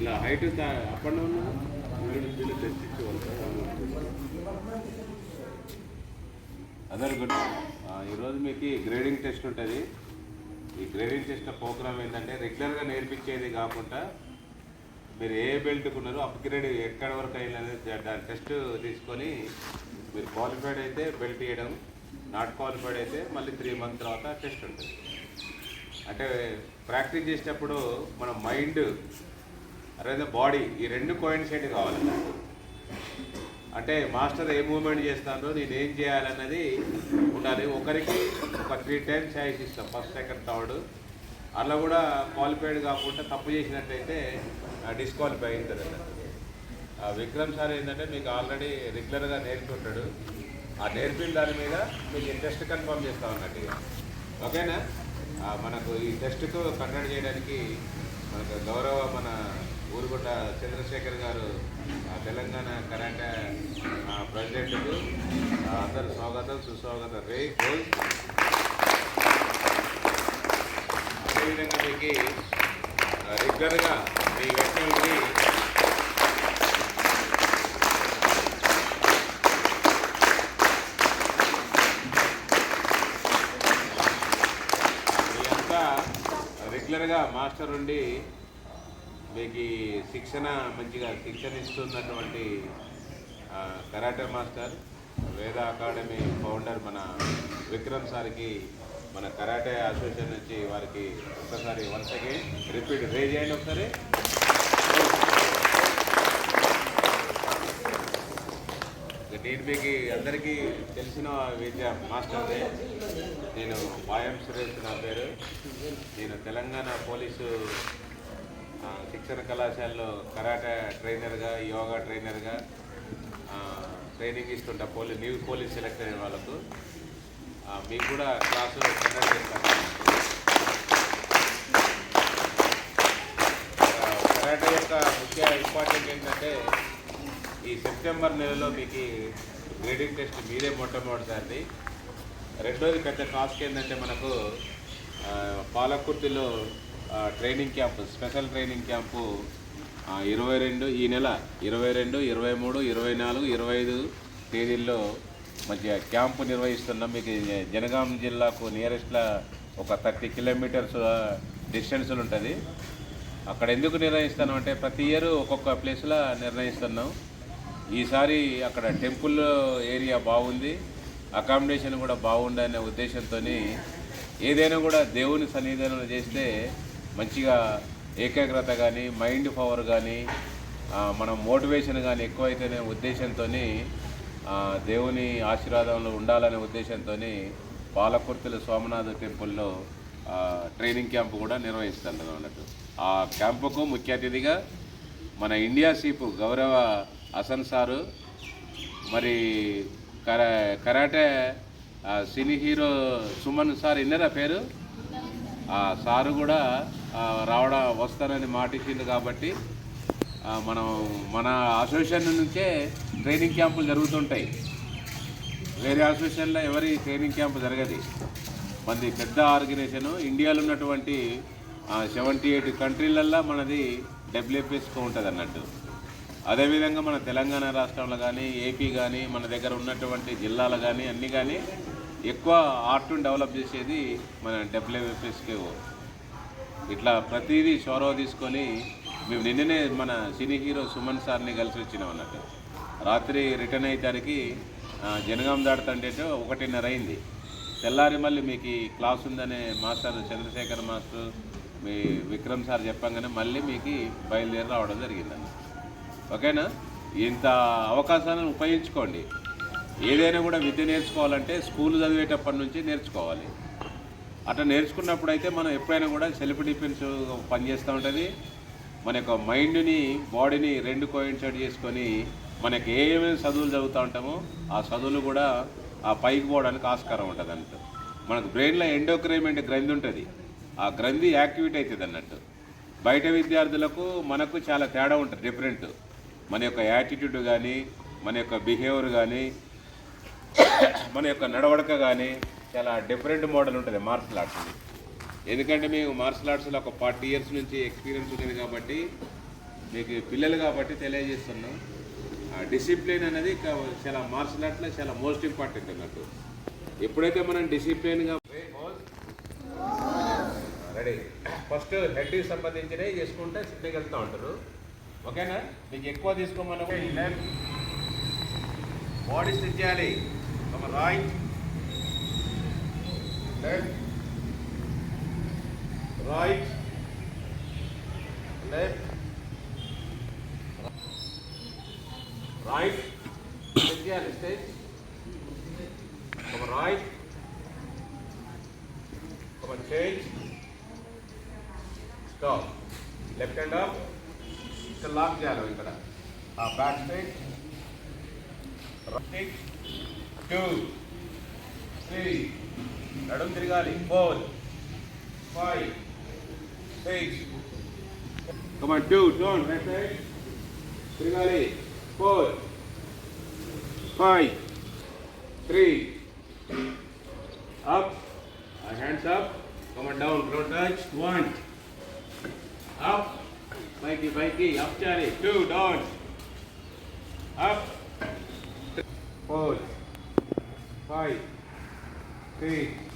ఇలా height up and down వీళ్ళు test ఇచ్చేవాళ్ళు. Other good. ఈరోజు మీకు గ్రేడింగ్ టెస్ట్ ఉంటుంది. ఈ గ్రేడింగ్ టెస్ట్ ప్రోగ్రామ్ ఏంటంటే రెగ్యులర్గా నేర్పించేది కాకుండా మీరు ఏ బెల్ట్కి ఉన్నారో అప్గ్రేడ్ ఎక్కడ వరకు అయిందనేది దాని టెస్ట్ తీసుకొని మీరు క్వాలిఫైడ్ అయితే బెల్ట్ ఇవ్వడం, నాట్ క్వాలిఫైడ్ అయితే మళ్ళీ 3 months తర్వాత టెస్ట్ ఉంటుంది. అంటే ప్రాక్టీస్ చేసేటప్పుడు మన మైండ్ అదే బాడీ ఈ రెండు కోయిన్సైడ్ కావాలన్నమాట. అంటే మాస్టర్ ఏ మూవ్మెంట్ చేస్తానో నేను ఏం చేయాలన్నది ఉండాలి. ఒకరికి ఒక 3 times ఛాయిస్ ఇస్తాం, ఫస్ట్ సెకండ్ థర్డ్. అలా కూడా క్వాలిఫైడ్ కాకుండా తప్పు చేసినట్టయితే డిస్క్వాలిఫై అవుతుంది అన్నట్టు. విక్రమ్ సార్ ఏంటంటే మీకు ఆల్రెడీ రెగ్యులర్గా నేర్చుకుంటాడు. ఆ నేర్పిన దాని మీద మీకు టెస్ట్ కన్ఫర్మ్ చేస్తాం అన్నట్టు. ఓకేనా? మనకు ఈ టెస్ట్కు కండక్ట్ చేయడానికి మనకు గౌరవ మన ఊరుగుడ్డ చంద్రశేఖర్ గారు తెలంగాణ కరాటే ప్రెసిడెంట్కు అందరూ స్వాగతం సుస్వాగతం రే హోల్. అదేవిధంగా మీకు రెగ్యులర్గా మీ వెంటనే రెగ్యులర్గా మాస్టర్ ఉండి మీకు శిక్షణ మంచిగా శిక్షణ ఇస్తున్నటువంటి కరాటే మాస్టర్ వేద అకాడమీ ఫౌండర్ మన విక్రమ్ సార్కి మన కరాటే అసోసియేషన్ నుంచి వారికి ఒక్కసారి వన్స్ అగైన్ రిపీట్ రేజ్ చేయండి ఒకసారి. నేను మీకు అందరికీ తెలిసిన విద్య మాస్టర్దే. నేను పాయం సురేష్ నా పేరు. నేను తెలంగాణ పోలీసు శిక్షణ కళాశాలలో కరాటే ట్రైనర్గా, యోగా ట్రైనర్గా ట్రైనింగ్ ఇస్తుంటా న్యూ పోలీస్ సెలెక్ట్ అయిన వాళ్ళకు. మీకు కూడా క్లాసు కండక్ట్ చేస్తాను. కరాటే యొక్క ముఖ్య ఇంపార్టెంట్ ఏంటంటే ఈ సెప్టెంబర్ నెలలో మీకు గ్రేడింగ్ టెస్ట్ మీరే మొట్టమొదటిసారి. రెండోది పెద్ద టాస్క్ ఏంటంటే మనకు పాలకుర్తిలో training camp, special training camp 22 ఈ నెల 22, 23, 24, 25 తేదీల్లో మంచిగా క్యాంపు నిర్వహిస్తున్నాం. మీకు జనగాం జిల్లాకు నియరెస్ట్లో ఒక 30 kilometers డిస్టెన్స్లో ఉంటుంది. అక్కడ ఎందుకు నిర్వహిస్తున్నాం అంటే ప్రతి ఇయర్ ఒక్కొక్క ప్లేస్లో నిర్వహిస్తున్నాం. ఈసారి అక్కడ టెంపుల్ ఏరియా బాగుంది, అకామిడేషన్ కూడా బాగుందనే ఉద్దేశంతో ఏదైనా కూడా దేవుని సన్నిధానం చేస్తే మంచిగా ఏకాగ్రత కానీ మైండ్ పవర్ కానీ మనం మోటివేషన్ కానీ ఎక్కువైతేనే ఉద్దేశంతో దేవుని ఆశీర్వాదంలో ఉండాలనే ఉద్దేశంతో పాలకుర్తిలో సోమనాథ టెంపుల్లో ట్రైనింగ్ క్యాంపు కూడా నిర్వహిస్తున్నాం అన్నట్టు. ఆ క్యాంపుకు ముఖ్య అతిథిగా మన ఇండియా చీఫ్ గౌరవ హసన్ సారు, మరి karate cine hero Suman sir ఇన్నరా పేరు, సారు కూడా వస్తారని మాటిచ్చింది. కాబట్టి మన అసోసియేషన్ నుంచే ట్రైనింగ్ క్యాంపులు జరుగుతుంటాయి. వేరే అసోసియేషన్లో ఎవరి ట్రైనింగ్ క్యాంపు జరగదు. మనది పెద్ద ఆర్గనైజేషను. ఇండియాలో ఉన్నటువంటి 78 కంట్రీలల్లో మనది డబ్ల్యూఎఫ్ఎస్కో ఉంటుంది అన్నట్టు. అదేవిధంగా మన తెలంగాణ రాష్ట్రంలో కానీ ఏపీ కానీ మన దగ్గర ఉన్నటువంటి జిల్లాలు కానీ అన్నీ కానీ ఎక్కువ ఆర్ట్ను డెవలప్ చేసేది మన డబ్ల్యూఎఫ్ఎస్కో. ఇట్లా ప్రతిదీ చొరవ తీసుకొని మేము నిన్ననే మన సినీ హీరో సుమన్ సార్ని కలిసి వచ్చినాం అన్నట్టు. రాత్రి రిటర్న్ అయ్యేసరికి జనగాం దాడుతుంటే 1:30 అయింది. తెల్లారి మళ్ళీ మీకు క్లాస్ ఉందనే మాస్టర్ చంద్రశేఖర్ మాస్టర్ మీ విక్రమ్ సార్ చెప్పంగానే మళ్ళీ మీకు బయలుదేరి రావడం జరిగిందండి. ఓకేనా? ఇంత అవకాశాలను ఉపయోగించుకోండి. ఏదైనా కూడా విద్య నేర్చుకోవాలంటే స్కూల్ చదివేటప్పటి నుంచి నేర్చుకోవాలి. అట్లా నేర్చుకున్నప్పుడు అయితే మనం ఎప్పుడైనా కూడా సెల్ఫ్ డిఫెన్స్ పనిచేస్తూ ఉంటుంది. మన యొక్క మైండ్ని బాడీని రెండు కోయిన్సైడ్ చేసుకొని మనకి ఏమేమి చదువులు చదువుతూ ఉంటామో ఆ చదువులు కూడా ఆ పైకి పోవడానికి ఆస్కారం ఉంటుంది అన్నట్టు. మనకు బ్రెయిన్లో ఎండోక్రైన్ గ్రంథి ఉంటుంది. ఆ గ్రంథి యాక్టివేట్ అవుతుంది అన్నట్టు. బయట విద్యార్థులకు మనకు చాలా తేడా ఉంటుంది, డిఫరెంట్. మన యొక్క యాటిట్యూడ్ కానీ మన యొక్క బిహేవియర్ కానీ మన యొక్క నడవడక కానీ చాలా డిఫరెంట్ మోడల్ ఉంటుంది మార్షల్ ఆర్ట్స్. ఎందుకంటే మేము మార్షల్ ఆర్ట్స్లో ఒక 40 years నుంచి ఎక్స్పీరియన్స్ ఉంటుంది కాబట్టి మీకు పిల్లలు కాబట్టి తెలియజేస్తున్నాం. డిసిప్లిన్ అనేది చాలా మార్షల్ ఆర్ట్లో చాలా మోస్ట్ ఇంపార్టెంట్ అన్నట్టు. ఎప్పుడైతే మనం డిసిప్లిన్గా రెడీ ఫస్ట్ హెడ్కి సంబంధించినవి చేసుకుంటే సిట్టింగ్ వెళ్తూ ఉంటారు. ఓకేనా? మీకు ఎక్కువ తీసుకోమని లెఫ్ట్ బాడీ స్ట్రెచ్ చేయాలి. Right left right left right stretch చేయాలి. Stretch right change stop left hand up ఇక్కడ లాక్ చేయాలి. ఇక్కడ బ్యాక్ స్ట్రైట్ రైట్ 2 3 నడుం తిరగాలి. 4 5 6 come on 2 turn right side తిరగాలి. 4 5 3 up hands up. Come on down, don't touch. 1 up, bikey, up chari. 2 down, up. 4 5 3